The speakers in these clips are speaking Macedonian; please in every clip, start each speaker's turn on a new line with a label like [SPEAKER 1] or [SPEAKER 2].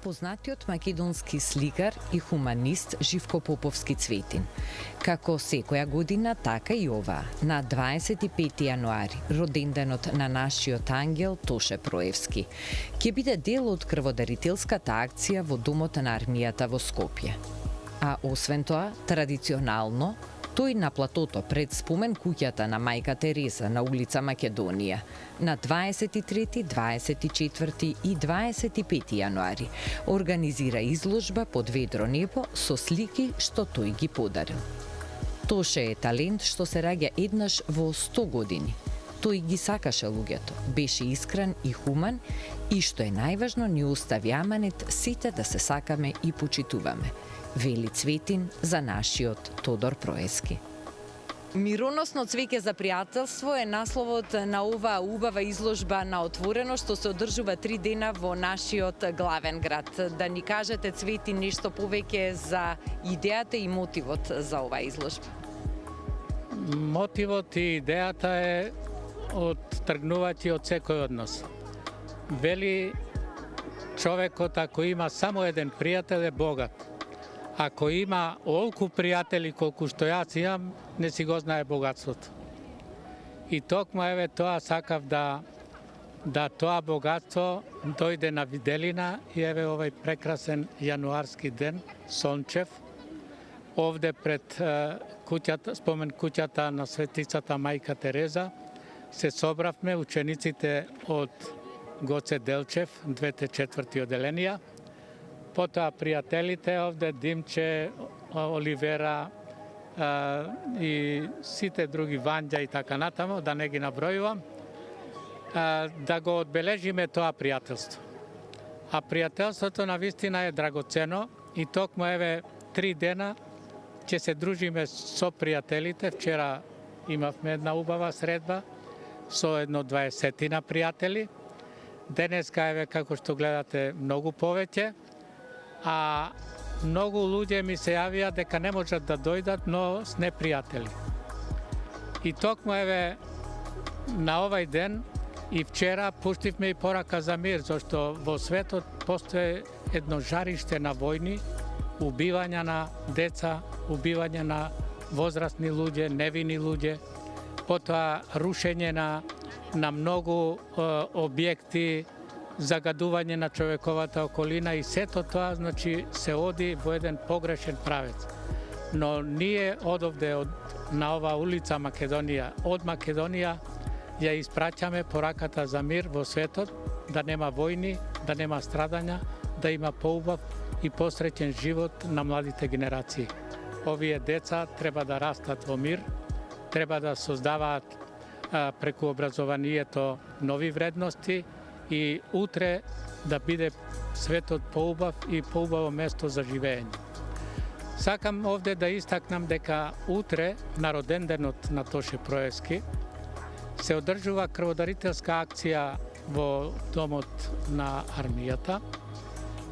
[SPEAKER 1] познатиот македонски сликар и хуманист Живко Поповски Цветин. Како секоја година, така и ова, на 25 јануари, роденденот на нашиот ангел Тоше Проевски, ќе биде дел од крводарителската акција во Домот на армијата во Скопје. А освен тоа, традиционално, тој на платото пред спомен куќата на мајка Тереза на улица Македонија на 23, 24 и 25 јануари организира изложба под ведро небо со слики што тој ги подарил. Тоше е талент што се раѓа еднаш во 100 години. Тој ги сакаше луѓето, беше искрен и хуман и што е најважно ни остави аманет сите да се сакаме и почитуваме. Вели Цветин за нашиот Тодор Проевски. Мироносно цвеќе за пријателство е насловот на оваа убава изложба на отворено што се одржува 3 дена во нашиот главен град. Да ни кажете, Цветин, нешто повеќе за идејата и мотивот за оваа изложба.
[SPEAKER 2] Мотивот и идејата е тргнувајќи од секој од нас. Вели човекот ако има само еден пријател е богат. Ако има олку пријатели колку што јас имам, не си го знае богатството. И токму еве тоа сакав да тоа богатство дојде на виделина и еве овој прекрасен јануарски ден, сончев, овде пред куќата, спомен куќата на светицата мајка Тереза, се собравме учениците од Гоце Делчев, двете четврти оделенија, потоа пријателите овде, Димче, Оливера и сите други, Ванџа и така натаму, да не ги набројувам, да го одбележиме тоа пријателство. А пријателството навистина е драгоцено и токму еве 3 дена ќе се дружиме со пријателите. Вчера имавме една убава средба со едно 20 пријатели. Денеска еве како што гледате многу повеќе. А многу луѓе ми се јавија дека не можат да дојдат, но с непријатели. И токму еве на овај ден и вчера пуштивме и порака за мир, зашто во светот постои едно жариште на војни, убивања на деца, убивање на возрастни луѓе, невини луѓе, потоа рушење на многу објекти, загадување на човековата околина и сето тоа значи се оди во еден погрешен правец. Но ние одовде на ова улица Македонија, од Македонија ја испраќаме пораката за мир во светот, да нема војни, да нема страдања, да има поубав и посреќен живот на младите генерации. Овие деца треба да растат во мир, треба да создаваат преку образованието нови вредности и утре да биде светот поубав и поубаво место за живење. Сакам овде да истакнам дека утре, на роденденот на Тоше Проевски, се одржува крводарителска акција во Домот на армијата,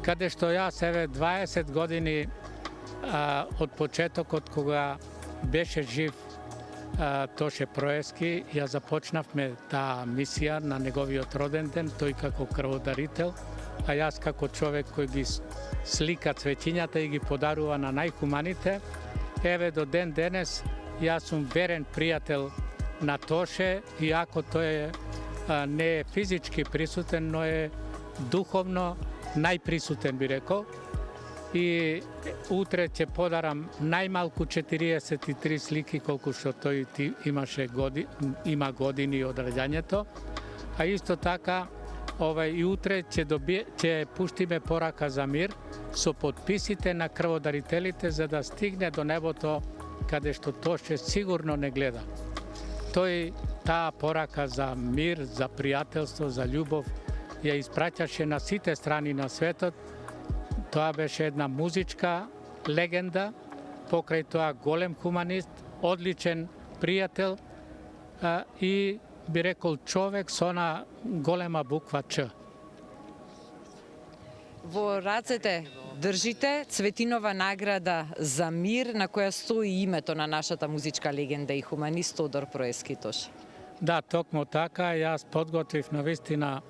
[SPEAKER 2] каде што јас еве 20 години од почетокот кога беше жив Тоше Проевски, ја започнавме таа мисија на неговиот роден ден, тој како крводарител, а јас како човек кој ги слика цветињата и ги подарува на најхуманите. Еве до ден денес јас сум верен пријател на Тоше, иако тој не е физички присутен, но е духовно најприсутен, би рекол. И утре ќе подарам најмалку 43 слики колку што тој имаше има години од раѓањето, а исто така и утре ќе пуштиме порака за мир со подписите на крводарителите за да стигне до небото каде што Тоше сигурно не гледа. Тој таа порака за мир, за пријателство, за љубов ја испраќаше на сите страни на светот. Тоа беше една музичка легенда, покрај тоа голем хуманист, одличен пријател и би рекол човек со она голема буква Ч.
[SPEAKER 1] Во рацете држите Цветинова награда за мир на која стои името на нашата музичка легенда и хуманист Тодор Проевски Тоше.
[SPEAKER 2] Да, токму така, јас подготвив навистина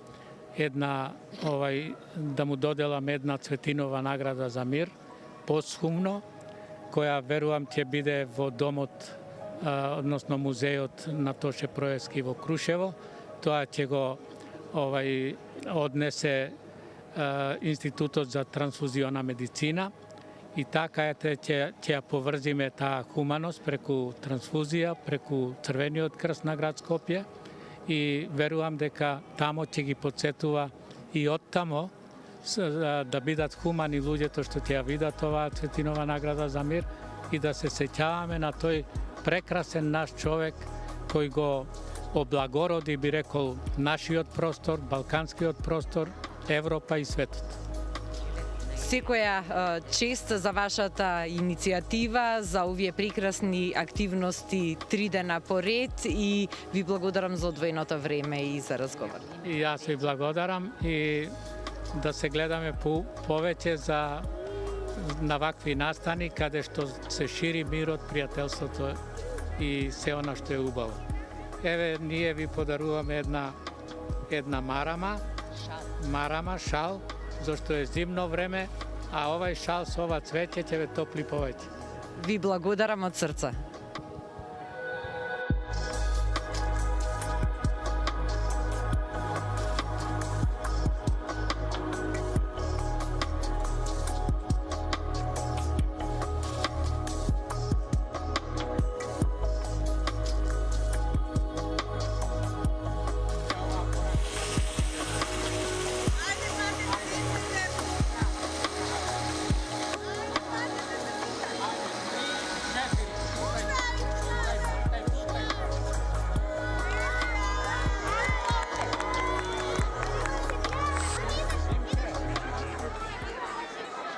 [SPEAKER 2] да му доделам една Цветинова награда за мир, посхумно, која верувам ќе биде во домот, односно музејот на Тоше Проевски во Крушево. Тоа ќе го однесе Институтот за трансфузиона медицина и така ќе ја поврзиме таа хуманост преку трансфузија, преку Црвениот крст на град Скопје и верувам дека тамо ќе ги потсетува и оттамо да бидат хумани луѓето што ќе ја видат оваа Цветинова награда за мир и да се сеќаваме на тој прекрасен наш човек кој го облагороди, би рекол, нашиот простор, балканскиот простор, Европа и светот.
[SPEAKER 1] Секоја чест за вашата иницијатива, за овие прекрасни активности 3 дена поред и ви благодарам за одвоеното време и за разговор.
[SPEAKER 2] И јас ви благодарам и да се гледаме повеќе на вакви настани каде што се шири мирот, пријателството и се она што е убаво. Еве, ние ви подаруваме една марама, шал, зашто е зимно време, а овај шал со ова цвеќе ќе ве топли повеќе.
[SPEAKER 1] Ви благодарам од срца.